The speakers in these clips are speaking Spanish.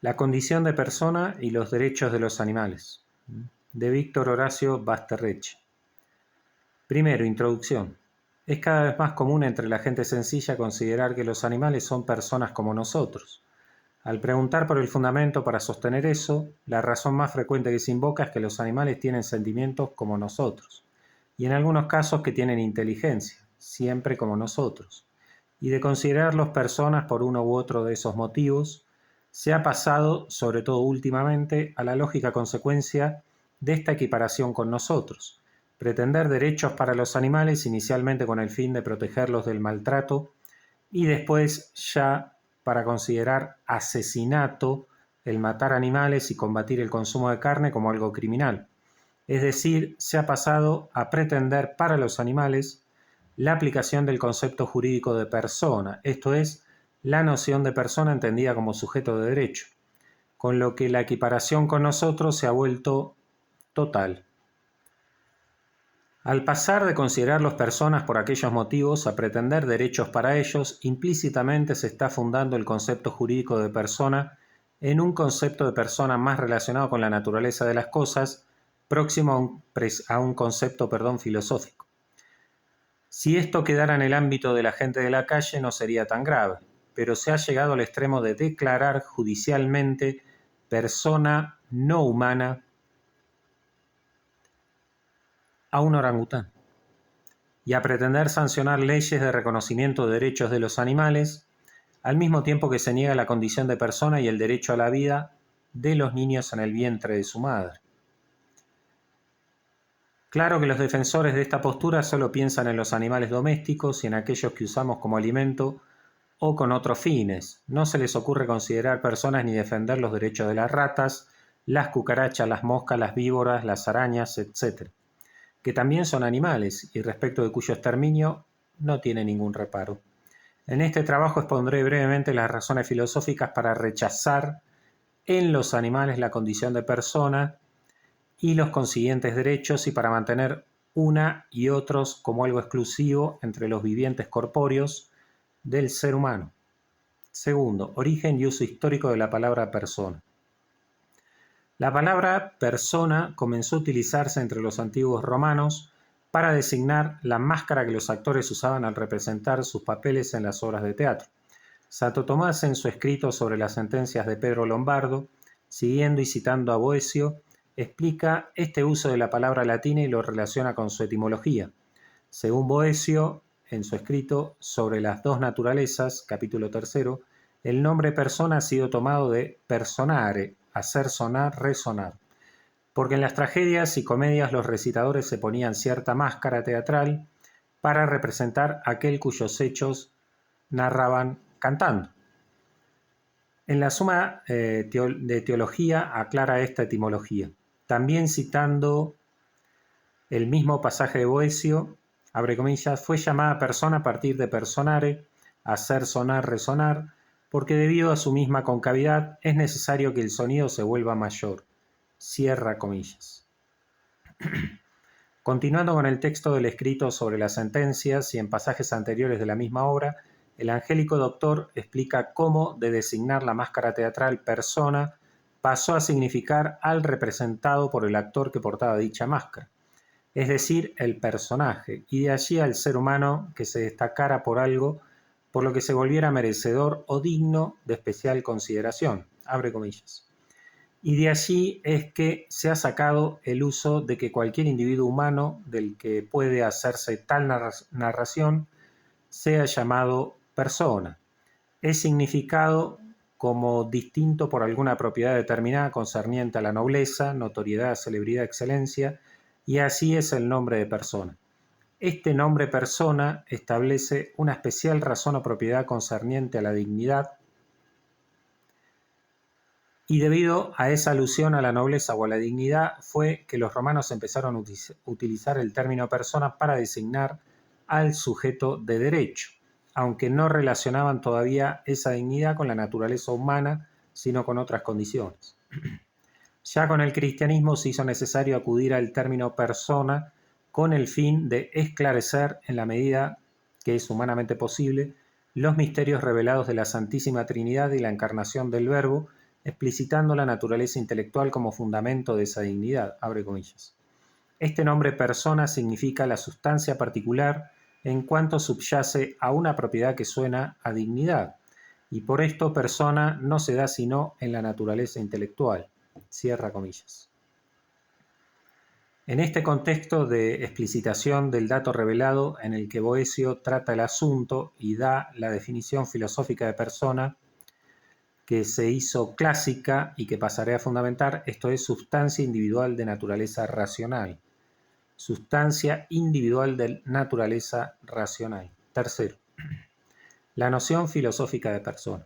La condición de persona y los derechos de los animales, de Víctor Horacio Basterreche. Primero, introducción. Es cada vez más común entre la gente sencilla considerar que los animales son personas como nosotros. Al preguntar por el fundamento para sostener eso, la razón más frecuente que se invoca es que los animales tienen sentimientos como nosotros, y en algunos casos que tienen inteligencia, siempre como nosotros. Y de considerarlos personas por uno u otro de esos motivos, se ha pasado, sobre todo últimamente, a la lógica consecuencia de esta equiparación con nosotros: pretender derechos para los animales inicialmente con el fin de protegerlos del maltrato y después ya para considerar asesinato el matar animales y combatir el consumo de carne como algo criminal. Es decir, se ha pasado a pretender para los animales la aplicación del concepto jurídico de persona, esto es, la noción de persona entendida como sujeto de derecho, con lo que la equiparación con nosotros se ha vuelto total. Al pasar de considerarlos personas por aquellos motivos a pretender derechos para ellos, implícitamente se está fundando el concepto jurídico de persona en un concepto de persona más relacionado con la naturaleza de las cosas, próximo a un concepto filosófico. Si esto quedara en el ámbito de la gente de la calle no sería tan grave, pero se ha llegado al extremo de declarar judicialmente persona no humana a un orangután y a pretender sancionar leyes de reconocimiento de derechos de los animales, al mismo tiempo que se niega la condición de persona y el derecho a la vida de los niños en el vientre de su madre. Claro que los defensores de esta postura solo piensan en los animales domésticos y en aquellos que usamos como alimento o con otros fines. No se les ocurre considerar personas ni defender los derechos de las ratas, las cucarachas, las moscas, las víboras, las arañas, etc., que también son animales y respecto de cuyo exterminio no tiene ningún reparo. En este trabajo expondré brevemente las razones filosóficas para rechazar en los animales la condición de persona y los consiguientes derechos y para mantener una y otros como algo exclusivo entre los vivientes corpóreos del ser humano. Segundo, origen y uso histórico de la palabra persona. La palabra persona comenzó a utilizarse entre los antiguos romanos para designar la máscara que los actores usaban al representar sus papeles en las obras de teatro. Santo Tomás, en su escrito sobre las sentencias de Pedro Lombardo, siguiendo y citando a Boecio, explica este uso de la palabra latina y lo relaciona con su etimología. Según Boecio, en su escrito sobre las dos naturalezas, capítulo 3, el nombre persona ha sido tomado de personare, hacer sonar, resonar, porque en las tragedias y comedias los recitadores se ponían cierta máscara teatral para representar aquel cuyos hechos narraban cantando. En la Suma de Teología aclara esta etimología, también citando el mismo pasaje de Boecio, abre comillas, fue llamada persona a partir de personare, hacer sonar, resonar, porque debido a su misma concavidad es necesario que el sonido se vuelva mayor. Cierra comillas. Continuando con el texto del escrito sobre las sentencias y en pasajes anteriores de la misma obra, el angélico doctor explica cómo de designar la máscara teatral persona pasó a significar al representado por el actor que portaba dicha máscara, es decir, el personaje, y de allí al ser humano que se destacara por algo por lo que se volviera merecedor o digno de especial consideración, abre comillas. Y de allí es que se ha sacado el uso de que cualquier individuo humano del que puede hacerse tal narración sea llamado persona. Es significado como distinto por alguna propiedad determinada concerniente a la nobleza, notoriedad, celebridad, excelencia, y así es el nombre de persona. Este nombre persona establece una especial razón o propiedad concerniente a la dignidad, y debido a esa alusión a la nobleza o a la dignidad fue que los romanos empezaron a utilizar el término persona para designar al sujeto de derecho, aunque no relacionaban todavía esa dignidad con la naturaleza humana, sino con otras condiciones. Ya con el cristianismo se hizo necesario acudir al término persona con el fin de esclarecer, en la medida que es humanamente posible, los misterios revelados de la Santísima Trinidad y la encarnación del Verbo, explicitando la naturaleza intelectual como fundamento de esa dignidad, abre comillas. Este nombre persona significa la sustancia particular en cuanto subyace a una propiedad que suena a dignidad, y por esto persona no se da sino en la naturaleza intelectual, cierra comillas. En este contexto de explicitación del dato revelado en el que Boecio trata el asunto y da la definición filosófica de persona que se hizo clásica y que pasaré a fundamentar, esto es sustancia individual de naturaleza racional. Sustancia individual de naturaleza racional. Tercero, la noción filosófica de persona.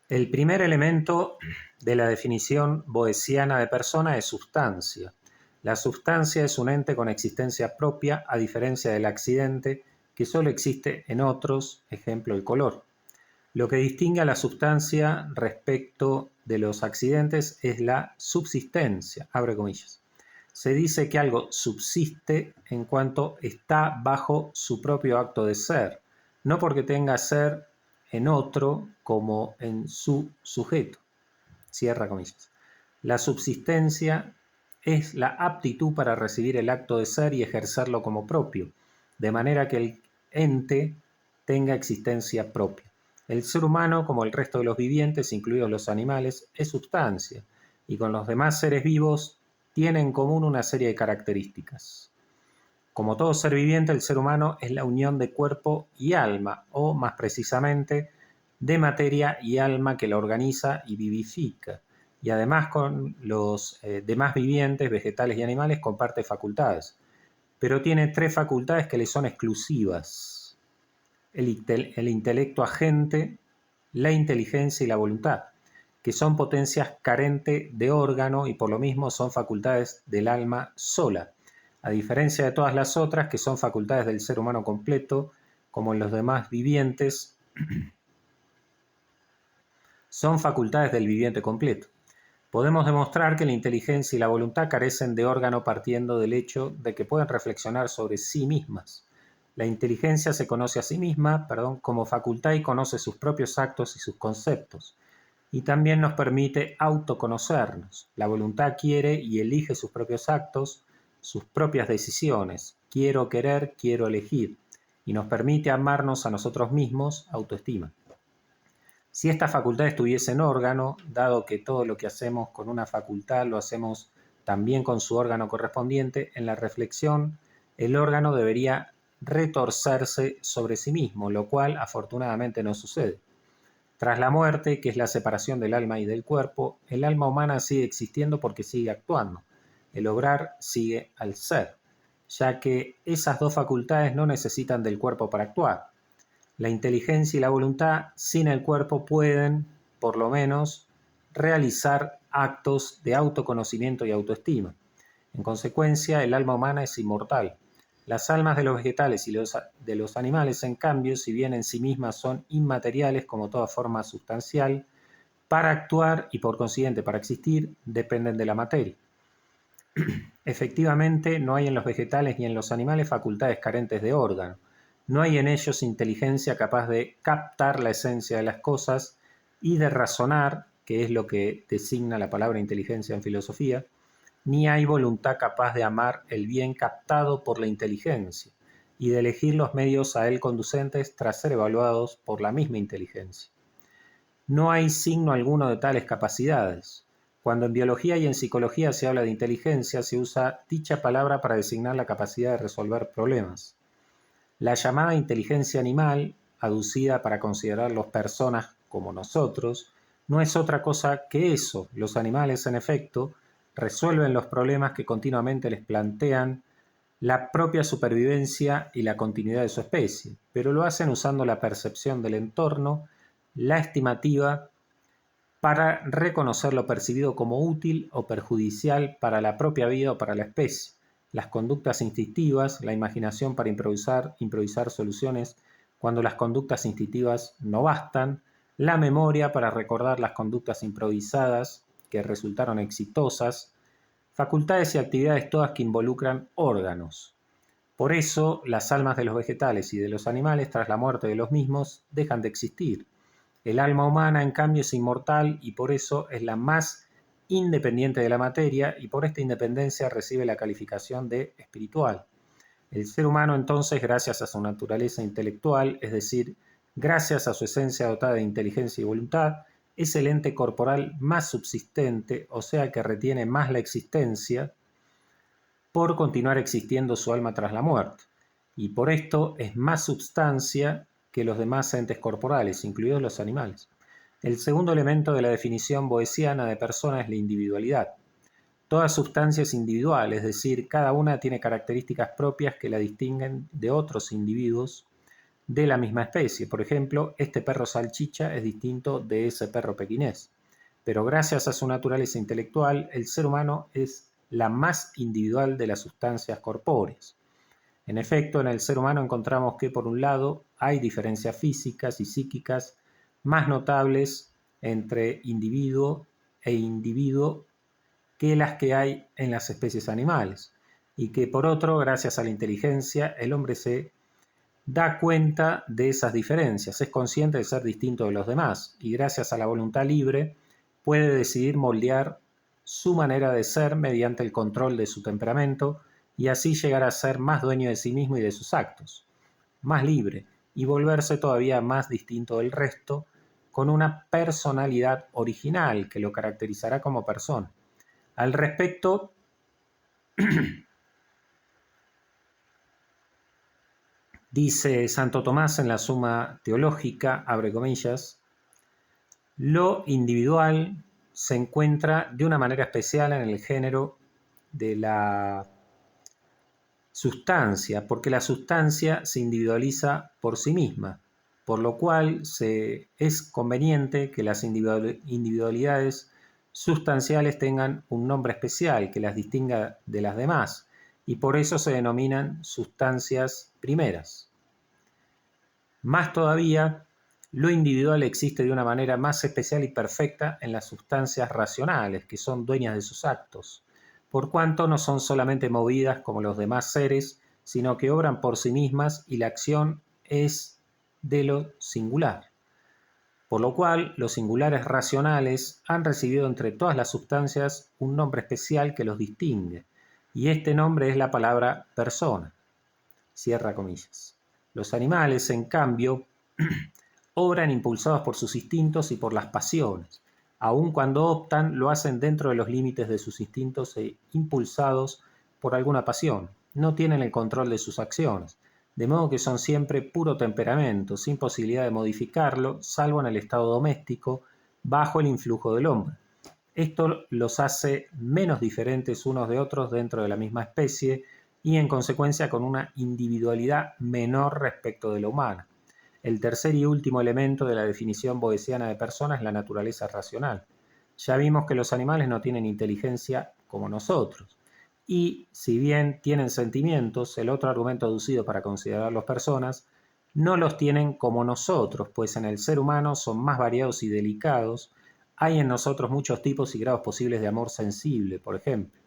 El primer elemento de la definición boeciana de persona es sustancia. La sustancia es un ente con existencia propia, a diferencia del accidente, que solo existe en otros, ejemplo el color. Lo que distingue a la sustancia respecto de los accidentes es la subsistencia, abre comillas. Se dice que algo subsiste en cuanto está bajo su propio acto de ser, no porque tenga ser en otro como en su sujeto. Cierra comillas. La subsistencia es la aptitud para recibir el acto de ser y ejercerlo como propio, de manera que el ente tenga existencia propia. El ser humano, como el resto de los vivientes, incluidos los animales, es sustancia, y con los demás seres vivos tiene en común una serie de características. Como todo ser viviente, el ser humano es la unión de cuerpo y alma, o más precisamente, de materia y alma que la organiza y vivifica. Y además con los demás vivientes, vegetales y animales, comparte facultades. Pero tiene tres facultades que le son exclusivas: el intelecto agente, la inteligencia y la voluntad, que son potencias carentes de órgano y por lo mismo son facultades del alma sola, a diferencia de todas las otras que son facultades del ser humano completo, como en los demás vivientes, son facultades del viviente completo. Podemos demostrar que la inteligencia y la voluntad carecen de órgano partiendo del hecho de que pueden reflexionar sobre sí mismas. La inteligencia se conoce a sí misma, como facultad y conoce sus propios actos y sus conceptos. Y también nos permite autoconocernos. La voluntad quiere y elige sus propios actos, sus propias decisiones. Quiero querer, quiero elegir. Y nos permite amarnos a nosotros mismos, autoestima. Si esta facultad estuviese en órgano, dado que todo lo que hacemos con una facultad lo hacemos también con su órgano correspondiente, en la reflexión el órgano debería retorcerse sobre sí mismo, lo cual afortunadamente no sucede. Tras la muerte, que es la separación del alma y del cuerpo, el alma humana sigue existiendo porque sigue actuando. El obrar sigue al ser, ya que esas dos facultades no necesitan del cuerpo para actuar. La inteligencia y la voluntad sin el cuerpo pueden, por lo menos, realizar actos de autoconocimiento y autoestima. En consecuencia, el alma humana es inmortal. Las almas de los vegetales y de los animales, en cambio, si bien en sí mismas son inmateriales como toda forma sustancial, para actuar y por consiguiente para existir, dependen de la materia. Efectivamente, no hay en los vegetales ni en los animales facultades carentes de órgano. No hay en ellos inteligencia capaz de captar la esencia de las cosas y de razonar, que es lo que designa la palabra inteligencia en filosofía, ni hay voluntad capaz de amar el bien captado por la inteligencia y de elegir los medios a él conducentes tras ser evaluados por la misma inteligencia. No hay signo alguno de tales capacidades. Cuando en biología y en psicología se habla de inteligencia, se usa dicha palabra para designar la capacidad de resolver problemas. La llamada inteligencia animal, aducida para considerarlos personas como nosotros, no es otra cosa que eso. Los animales, en efecto, resuelven los problemas que continuamente les plantean la propia supervivencia y la continuidad de su especie, pero lo hacen usando la percepción del entorno, la estimativa, para reconocer lo percibido como útil o perjudicial para la propia vida o para la especie, las conductas instintivas, la imaginación para improvisar soluciones cuando las conductas instintivas no bastan, la memoria para recordar las conductas improvisadas que resultaron exitosas, facultades y actividades todas que involucran órganos. Por eso, las almas de los vegetales y de los animales, tras la muerte de los mismos, dejan de existir. El alma humana, en cambio, es inmortal y por eso es la más independiente de la materia y por esta independencia recibe la calificación de espiritual. El ser humano, entonces, gracias a su naturaleza intelectual, es decir, gracias a su esencia dotada de inteligencia y voluntad, es el ente corporal más subsistente, o sea que retiene más la existencia por continuar existiendo su alma tras la muerte, y por esto es más substancia que los demás entes corporales, incluidos los animales. El segundo elemento de la definición boesiana de persona es la individualidad. Toda sustancia es individual, es decir, cada una tiene características propias que la distinguen de otros individuos de la misma especie. Por ejemplo, este perro salchicha es distinto de ese perro pequinés. Pero gracias a su naturaleza intelectual, el ser humano es la más individual de las sustancias corpóreas. En efecto, en el ser humano encontramos que, por un lado, hay diferencias físicas y psíquicas más notables entre individuo e individuo que las que hay en las especies animales, y que por otro, gracias a la inteligencia, el hombre se da cuenta de esas diferencias, es consciente de ser distinto de los demás, y gracias a la voluntad libre puede decidir moldear su manera de ser mediante el control de su temperamento, y así llegar a ser más dueño de sí mismo y de sus actos, más libre, y volverse todavía más distinto del resto, con una personalidad original que lo caracterizará como persona. Al respecto, dice Santo Tomás en la Suma Teológica, abre comillas, lo individual se encuentra de una manera especial en el género de la sustancia, porque la sustancia se individualiza por sí misma, por lo cual es conveniente que las individualidades sustanciales tengan un nombre especial que las distinga de las demás, y por eso se denominan sustancias primeras. Más todavía, lo individual existe de una manera más especial y perfecta en las sustancias racionales, que son dueñas de sus actos, por cuanto no son solamente movidas como los demás seres, sino que obran por sí mismas y la acción es de lo singular. Por lo cual, los singulares racionales han recibido entre todas las sustancias un nombre especial que los distingue, y este nombre es la palabra persona. Cierra comillas. Los animales, en cambio, obran impulsados por sus instintos y por las pasiones. Aun cuando optan, lo hacen dentro de los límites de sus instintos e impulsados por alguna pasión. No tienen el control de sus acciones, de modo que son siempre puro temperamento, sin posibilidad de modificarlo, salvo en el estado doméstico, bajo el influjo del hombre. Esto los hace menos diferentes unos de otros dentro de la misma especie y en consecuencia con una individualidad menor respecto de la humana. El tercer y último elemento de la definición boesiana de persona es la naturaleza racional. Ya vimos que los animales no tienen inteligencia como nosotros. Y si bien tienen sentimientos, el otro argumento aducido para considerarlos personas, no los tienen como nosotros, pues en el ser humano son más variados y delicados. Hay en nosotros muchos tipos y grados posibles de amor sensible, por ejemplo,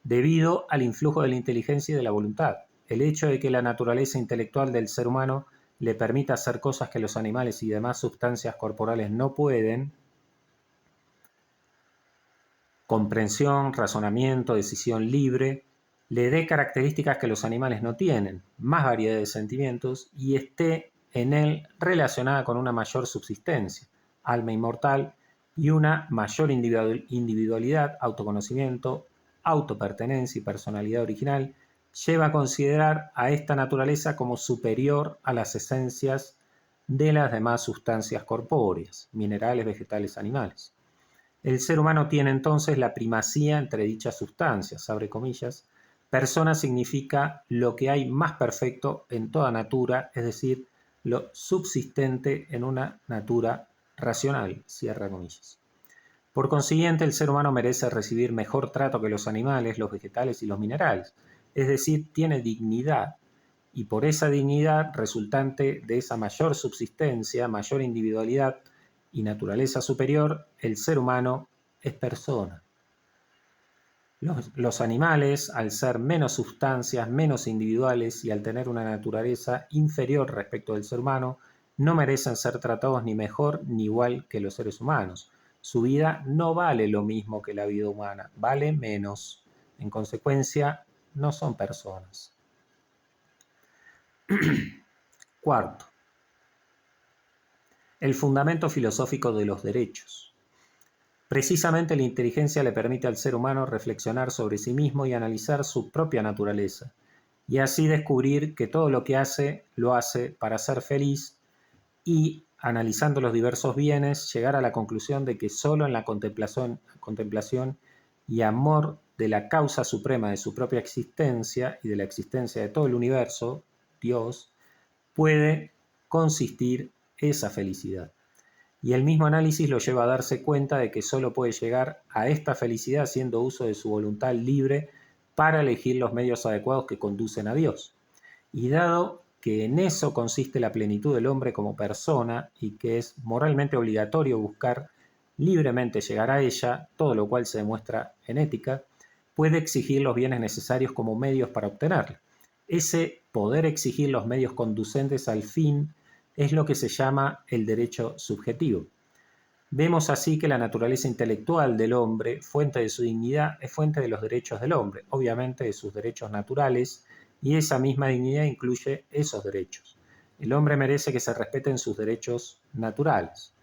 debido al influjo de la inteligencia y de la voluntad. El hecho de que la naturaleza intelectual del ser humano le permita hacer cosas que los animales y demás sustancias corporales no pueden, comprensión, razonamiento, decisión libre, le dé características que los animales no tienen, más variedad de sentimientos y esté en él relacionada con una mayor subsistencia, alma inmortal y una mayor individualidad, autoconocimiento, autopertenencia y personalidad original, lleva a considerar a esta naturaleza como superior a las esencias de las demás sustancias corpóreas, minerales, vegetales, animales. El ser humano tiene entonces la primacía entre dichas sustancias, abre comillas. Persona significa lo que hay más perfecto en toda natura, es decir, lo subsistente en una natura racional, cierra comillas. Por consiguiente, el ser humano merece recibir mejor trato que los animales, los vegetales y los minerales, es decir, tiene dignidad, y por esa dignidad resultante de esa mayor subsistencia, mayor individualidad y naturaleza superior, el ser humano es persona. Los animales, al ser menos sustancias, menos individuales y al tener una naturaleza inferior respecto del ser humano, no merecen ser tratados ni mejor ni igual que los seres humanos. Su vida no vale lo mismo que la vida humana, vale menos. En consecuencia, no son personas. Cuarto, el fundamento filosófico de los derechos. Precisamente la inteligencia le permite al ser humano reflexionar sobre sí mismo y analizar su propia naturaleza, y así descubrir que todo lo que hace, lo hace para ser feliz y, analizando los diversos bienes, llegar a la conclusión de que solo en la contemplación y amor de la causa suprema de su propia existencia y de la existencia de todo el universo, Dios, puede consistir esa felicidad. Y el mismo análisis lo lleva a darse cuenta de que solo puede llegar a esta felicidad haciendo uso de su voluntad libre para elegir los medios adecuados que conducen a Dios. Y dado que en eso consiste la plenitud del hombre como persona y que es moralmente obligatorio buscar libremente llegar a ella, todo lo cual se demuestra en ética, puede exigir los bienes necesarios como medios para obtenerla. Ese poder exigir los medios conducentes al fin es lo que se llama el derecho subjetivo. Vemos así que la naturaleza intelectual del hombre, fuente de su dignidad, es fuente de los derechos del hombre, obviamente de sus derechos naturales, y esa misma dignidad incluye esos derechos. El hombre merece que se respeten sus derechos naturales.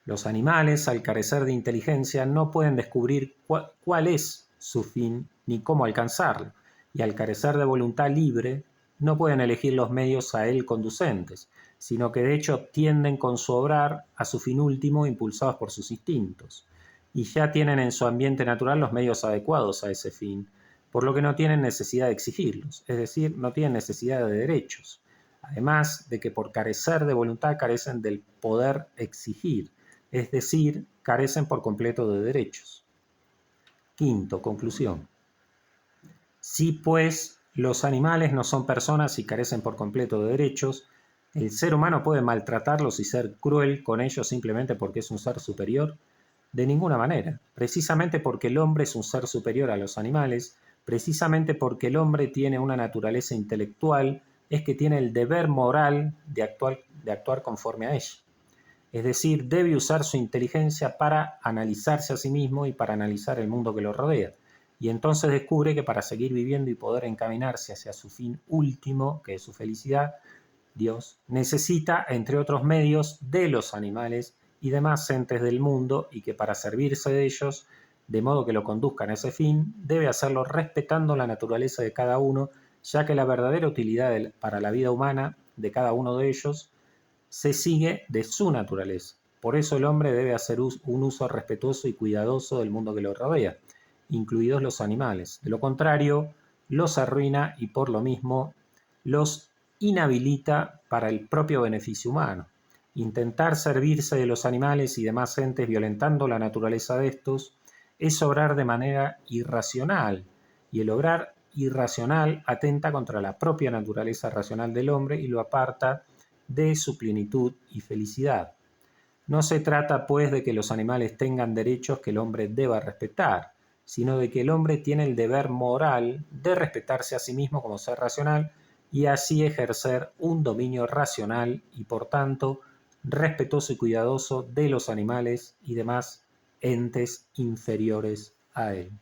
Los animales, al carecer de inteligencia, no pueden descubrir cuál es su fin ni cómo alcanzarlo, y al carecer de voluntad libre, no pueden elegir los medios a él conducentes, sino que de hecho tienden con su obrar a su fin último impulsados por sus instintos, y ya tienen en su ambiente natural los medios adecuados a ese fin, por lo que no tienen necesidad de exigirlos, es decir, no tienen necesidad de derechos, además de que por carecer de voluntad carecen del poder exigir, es decir, carecen por completo de derechos. Quinto, conclusión. Si pues los animales no son personas y carecen por completo de derechos, ¿el ser humano puede maltratarlos y ser cruel con ellos simplemente porque es un ser superior? De ninguna manera. Precisamente porque el hombre es un ser superior a los animales, precisamente porque el hombre tiene una naturaleza intelectual, es que tiene el deber moral de actuar conforme a ella. Es decir, debe usar su inteligencia para analizarse a sí mismo y para analizar el mundo que lo rodea. Y entonces descubre que para seguir viviendo y poder encaminarse hacia su fin último, que es su felicidad, Dios necesita, entre otros medios, de los animales y demás entes del mundo, y que para servirse de ellos, de modo que lo conduzcan a ese fin, debe hacerlo respetando la naturaleza de cada uno, ya que la verdadera utilidad para la vida humana de cada uno de ellos se sigue de su naturaleza. Por eso el hombre debe hacer un uso respetuoso y cuidadoso del mundo que lo rodea, incluidos los animales. De lo contrario, los arruina y por lo mismo los inhabilita para el propio beneficio humano. Intentar servirse de los animales y demás entes violentando la naturaleza de estos es obrar de manera irracional, y el obrar irracional atenta contra la propia naturaleza racional del hombre y lo aparta de su plenitud y felicidad. No se trata, pues, de que los animales tengan derechos que el hombre deba respetar, sino de que el hombre tiene el deber moral de respetarse a sí mismo como ser racional y así ejercer un dominio racional y, por tanto, respetuoso y cuidadoso de los animales y demás entes inferiores a él.